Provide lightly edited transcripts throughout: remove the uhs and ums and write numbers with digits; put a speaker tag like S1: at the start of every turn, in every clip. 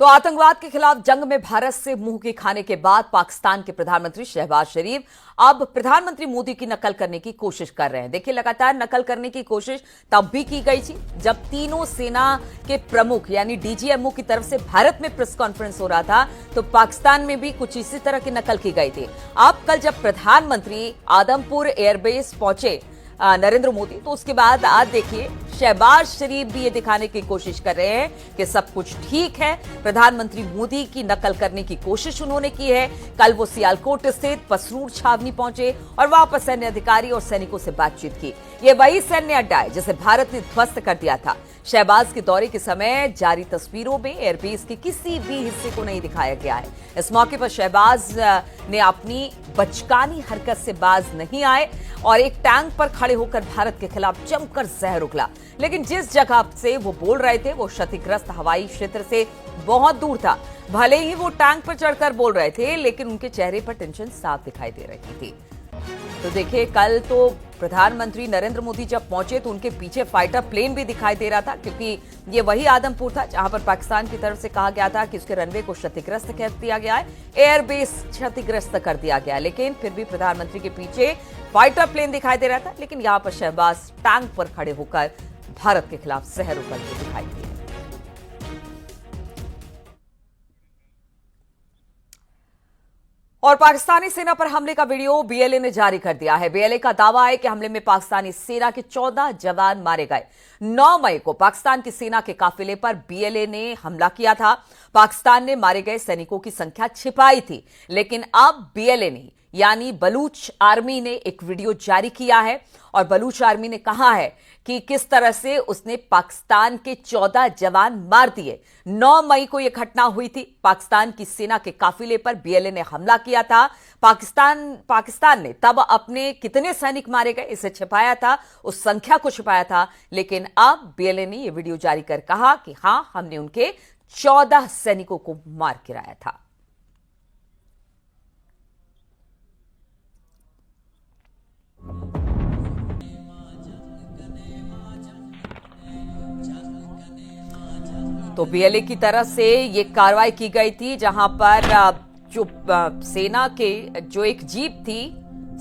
S1: तो आतंकवाद के खिलाफ जंग में भारत से मुंह की खाने के बाद पाकिस्तान के प्रधानमंत्री शहबाज शरीफ अब प्रधानमंत्री मोदी की नकल करने की कोशिश कर रहे हैं। देखिए, लगातार नकल करने की कोशिश तब भी की गई थी जब तीनों सेना के प्रमुख यानी डीजीएमओ की तरफ से भारत में प्रेस कॉन्फ्रेंस हो रहा था, तो पाकिस्तान में भी कुछ इसी तरह की नकल की गई थी। अब कल जब प्रधानमंत्री आदमपुर एयरबेस पहुंचे नरेंद्र मोदी, तो उसके बाद आज देखिए शहबाज शरीफ भी ये दिखाने की कोशिश कर रहे हैं कि सब कुछ ठीक है। प्रधानमंत्री मोदी की नकल करने की कोशिश उन्होंने की है। कल वो सियालकोट स्थित पसरूर छावनी पहुंचे और वहां पर सैन्य अधिकारी और सैनिकों से बातचीत की। ये वही सैन्य अड्डा है जिसे भारत ने ध्वस्त कर दिया था। शहबाज के दौरे के समय जारी तस्वीरों में एयरबेस के किसी भी हिस्से को नहीं दिखाया गया है। इस मौके पर शहबाज ने अपनी बचकानी हरकत से बाज नहीं आए और एक टैंक पर खड़े होकर भारत के खिलाफ जमकर जहर उगला। लेकिन जिस जगह से वो बोल रहे थे वो क्षतिग्रस्त हवाई क्षेत्र से बहुत दूर था। भले ही वो टैंक पर चढ़कर बोल रहे थे, लेकिन उनके चेहरे पर टेंशन साफ दिखाई दे रही थी। तो देखिए, कल तो प्रधानमंत्री नरेंद्र मोदी जब पहुंचे तो उनके पीछे फाइटर प्लेन भी दिखाई दे रहा था, क्योंकि ये वही आदमपुर था जहां पर पाकिस्तान की तरफ से कहा गया था कि उसके रनवे को क्षतिग्रस्त कर दिया गया है, एयरबेस क्षतिग्रस्त कर दिया गया। लेकिन फिर भी प्रधानमंत्री के पीछे फाइटर प्लेन दिखाई दे रहा था, लेकिन यहां पर शहबाज टैंक पर खड़े होकर भारत के खिलाफ जहर उगलते दिखाई दिए। और पाकिस्तानी सेना पर हमले का वीडियो बीएलए ने जारी कर दिया है। बीएलए का दावा है कि हमले में पाकिस्तानी सेना के 14 जवान मारे गए। 9 मई को पाकिस्तान की सेना के काफिले पर बीएलए ने हमला किया था। पाकिस्तान ने मारे गए सैनिकों की संख्या छिपाई थी, लेकिन अब बीएलए ने यानी बलूच आर्मी ने एक वीडियो जारी किया है और बलूच आर्मी ने कहा है कि किस तरह से उसने पाकिस्तान के 14 जवान मार दिए। 9 मई को यह घटना हुई थी। पाकिस्तान की सेना के काफिले पर बीएलए ने हमला किया था। पाकिस्तान ने तब अपने कितने सैनिक मारे गए इसे छिपाया था, उस संख्या को छिपाया था। लेकिन अब बीएलए ने यह वीडियो जारी कर कहा कि हां, हमने उनके 14 सैनिकों को मार गिराया था। तो बीएलए की तरफ से ये कार्रवाई की गई थी, जहां पर जो सेना के जो एक जीप थी,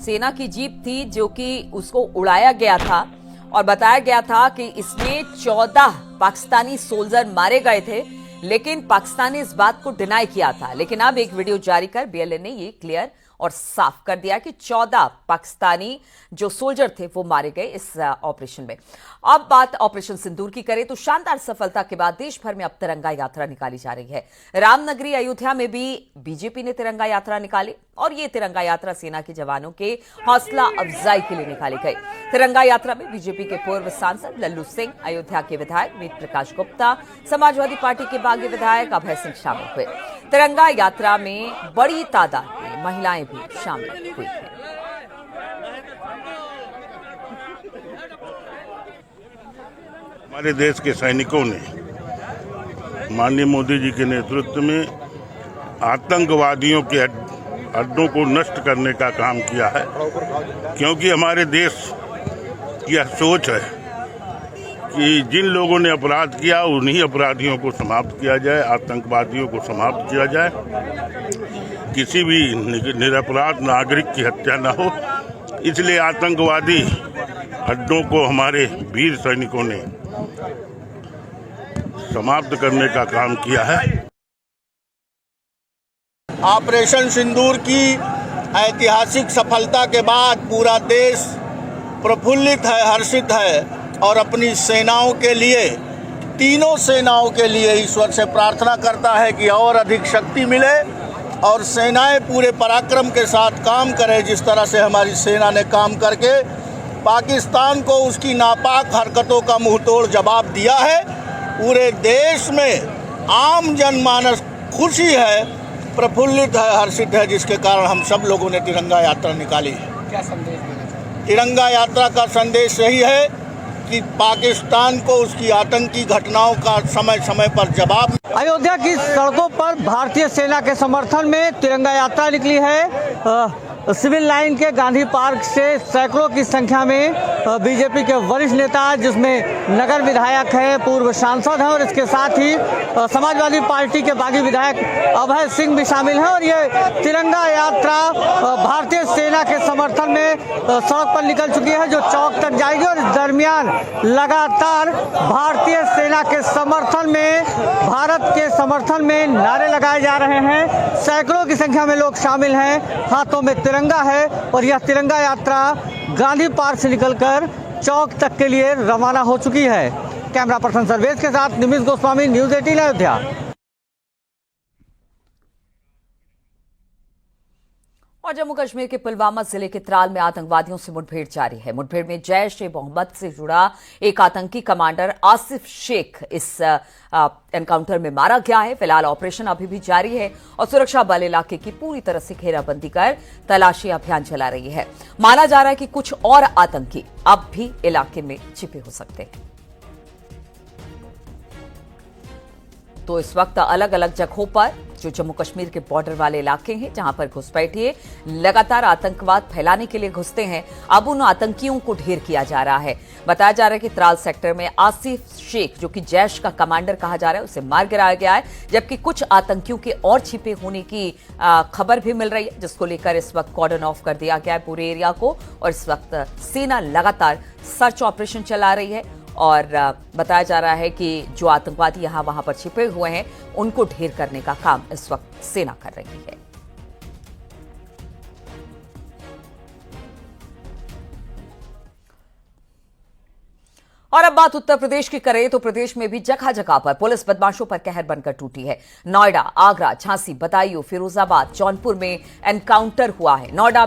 S1: सेना की जीप थी जो कि उसको उड़ाया गया था और बताया गया था कि इसमें 14 पाकिस्तानी सोल्जर मारे गए थे, लेकिन पाकिस्तान ने इस बात को डिनाई किया था। लेकिन अब एक वीडियो जारी कर बीएलए ने ये क्लियर और साफ कर दिया कि 14 पाकिस्तानी जो सोल्जर थे वो मारे गए इस ऑपरेशन में। अब बात ऑपरेशन सिंदूर की करें तो शानदार सफलता के बाद देश भर में अब तिरंगा यात्रा निकाली जा रही है। रामनगरी अयोध्या में भी बीजेपी ने तिरंगा यात्रा निकाली और ये तिरंगा यात्रा सेना के जवानों के हौसला अफजाई के लिए निकाली गई। तिरंगा यात्रा में बीजेपी के पूर्व सांसद लल्लू सिंह, अयोध्या के विधायक वेद प्रकाश गुप्ता, समाजवादी पार्टी के बागी विधायक अभय सिंह शामिल हुए। तिरंगा यात्रा में बड़ी तादाद में महिलाएं भी शामिल हुई हैं।
S2: हमारे देश के सैनिकों ने माननीय मोदी जी के नेतृत्व में आतंकवादियों के अड्डों को नष्ट करने का काम किया है, क्योंकि हमारे देश की यह सोच है कि जिन लोगों ने अपराध किया उन्हीं अपराधियों को समाप्त किया जाए, आतंकवादियों को समाप्त किया जाए, किसी भी निरपराध नागरिक की हत्या न हो। इसलिए आतंकवादी अड्डों को हमारे वीर सैनिकों ने समाप्त करने का काम किया है।
S3: ऑपरेशन सिंदूर की ऐतिहासिक सफलता के बाद पूरा देश प्रफुल्लित है, हर्षित है और अपनी सेनाओं के लिए, तीनों सेनाओं के लिए ईश्वर से प्रार्थना करता है कि और अधिक शक्ति मिले और सेनाएं पूरे पराक्रम के साथ काम करें, जिस तरह से हमारी सेना ने काम करके पाकिस्तान को उसकी नापाक हरकतों का मुंहतोड़ जवाब दिया है। पूरे देश में आम जनमानस खुशी है, प्रफुल्लित है, हर्षित है, जिसके कारण हम सब लोगों ने तिरंगा यात्रा निकाली है।
S4: क्या संदेश देना?
S3: तिरंगा यात्रा का संदेश यही है कि पाकिस्तान को उसकी आतंकी घटनाओं का समय समय पर जवाब।
S4: अयोध्या की सड़कों पर भारतीय सेना के समर्थन में तिरंगा यात्रा निकली है। सिविल लाइन के गांधी पार्क से सैकड़ों की संख्या में बीजेपी के वरिष्ठ नेता, जिसमें नगर विधायक है, पूर्व सांसद हैं और इसके साथ ही समाजवादी पार्टी के बागी विधायक अभय सिंह भी शामिल हैं। और ये तिरंगा यात्रा भारतीय सेना के समर्थन में सड़क पर निकल चुकी है, जो चौक तक जाएगी। और इस दरमियान लगातार भारतीय सेना के समर्थन में, भारत के समर्थन में नारे लगाए जा रहे हैं। सैकड़ों की संख्या में लोग शामिल हैं, हाथों में तिरंगा है और यह तिरंगा यात्रा गांधी पार्क से निकलकर चौक तक के लिए रवाना हो चुकी है। कैमरा पर्सन सर्वेश के साथ निमिष गोस्वामी, न्यूज़ 18 अयोध्या।
S1: और जम्मू कश्मीर के पुलवामा जिले के त्राल में आतंकवादियों से मुठभेड़ जारी है। मुठभेड़ में जैश ए मोहम्मद से जुड़ा एक आतंकी कमांडर आसिफ शेख इस एनकाउंटर में मारा गया है। फिलहाल ऑपरेशन अभी भी जारी है और सुरक्षा बल इलाके की पूरी तरह से घेराबंदी कर तलाशी अभियान चला रही है। माना जा रहा है कि कुछ और आतंकी अब भी इलाके में छिपे हो सकते हैं। तो इस वक्त अलग अलग जगहों पर जो जम्मू कश्मीर के बॉर्डर वाले इलाके हैं, जहां पर घुसपैठिए लगातार आतंकवाद फैलाने के लिए घुसते हैं, अब उन आतंकियों को ढेर किया जा रहा है। बताया जा रहा है कि त्राल सेक्टर में आसिफ शेख, जो कि जैश का कमांडर कहा जा रहा है, उसे मार गिराया गया है, जबकि कुछ आतंकियों के और छिपे होने की खबर भी मिल रही है, जिसको लेकर इस वक्त कॉर्डन ऑफ कर दिया गया है पूरे एरिया को। और इस वक्त सेना लगातार सर्च ऑपरेशन चला रही है और बताया जा रहा है कि जो आतंकवादी यहां वहां पर छिपे हुए हैं, उनको ढेर करने का काम इस वक्त सेना कर रही है। और अब बात उत्तर प्रदेश की करें तो प्रदेश में भी जगह जगह पर पुलिस बदमाशों पर कहर बनकर टूटी है। नोएडा, आगरा, झांसी, बदायूं, फिरोजाबाद, जौनपुर में एनकाउंटर हुआ है। नोएडा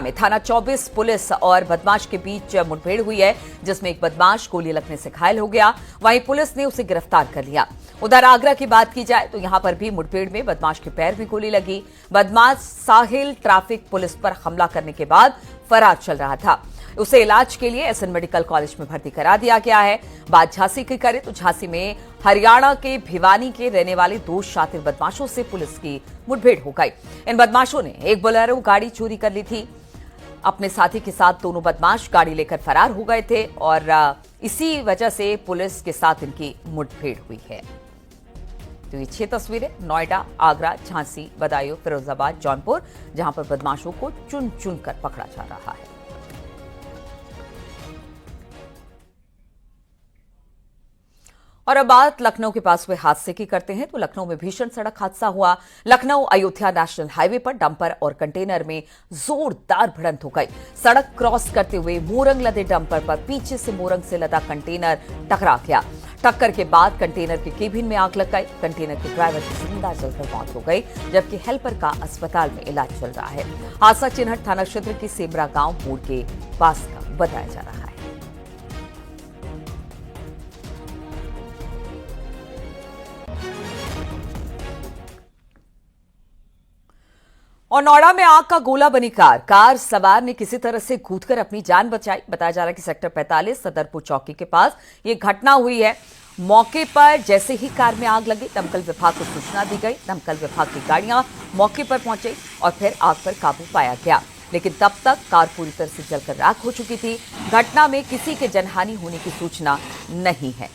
S1: में थाना 24 पुलिस और बदमाश के बीच मुठभेड़ हुई है, जिसमें एक बदमाश गोली लगने से घायल हो गया। वहीं पुलिस ने उसे गिरफ्तार कर लिया। उधर आगरा की बात की जाए तो यहां पर भी मुठभेड़ में बदमाश के पैर में गोली लगी। बदमाश साहिल ट्रैफिक पुलिस पर हमला करने के बाद फरार चल रहा था। उसे इलाज के लिए एसएन मेडिकल कॉलेज में भर्ती करा दिया गया है। बात झांसी की करें तो झांसी में हरियाणा के भिवानी के रहने वाले 2 शातिर बदमाशों से पुलिस की मुठभेड़ हो गई। इन बदमाशों ने एक बोलेरो गाड़ी चोरी कर ली थी। अपने साथी के साथ दोनों बदमाश गाड़ी लेकर फरार हो गए थे और इसी वजह से पुलिस के साथ इनकी मुठभेड़ हुई है। तो ये 6 तस्वीरें नोएडा, आगरा, झांसी, बदायूं, फिरोजाबाद, जौनपुर, जहां पर बदमाशों को चुन चुन कर पकड़ा जा रहा है। और अब बात लखनऊ के पास हुए हादसे की करते हैं तो लखनऊ में भीषण सड़क हादसा हुआ। लखनऊ अयोध्या नेशनल हाईवे पर डंपर और कंटेनर में जोरदार भिड़ंत हो गई। सड़क क्रॉस करते हुए मोरंग लदे डंपर पर पीछे से मोरंग से लदा कंटेनर टकरा गया। टक्कर के बाद कंटेनर के केबिन में आग लग गई। कंटेनर के ड्राइवर की जिंदा जलकर मौत हो गई, जबकि हेल्पर का अस्पताल में इलाज चल रहा है। हादसा चिन्हट थाना क्षेत्र के सेमरा गांव मोड़ के पास का बताया जा रहा है। और नोएडा में आग का गोला बनी कार सवार ने किसी तरह से कूदकर अपनी जान बचाई। बताया जा रहा है कि सेक्टर 45 सदरपुर चौकी के पास ये घटना हुई है। मौके पर जैसे ही कार में आग लगी, दमकल विभाग को सूचना दी गई। दमकल विभाग की गाड़ियां मौके पर पहुंची और फिर आग पर काबू पाया गया, लेकिन तब तक कार पूरी तरह से जलकर राख हो चुकी थी। घटना में किसी के जनहानि होने की सूचना नहीं है।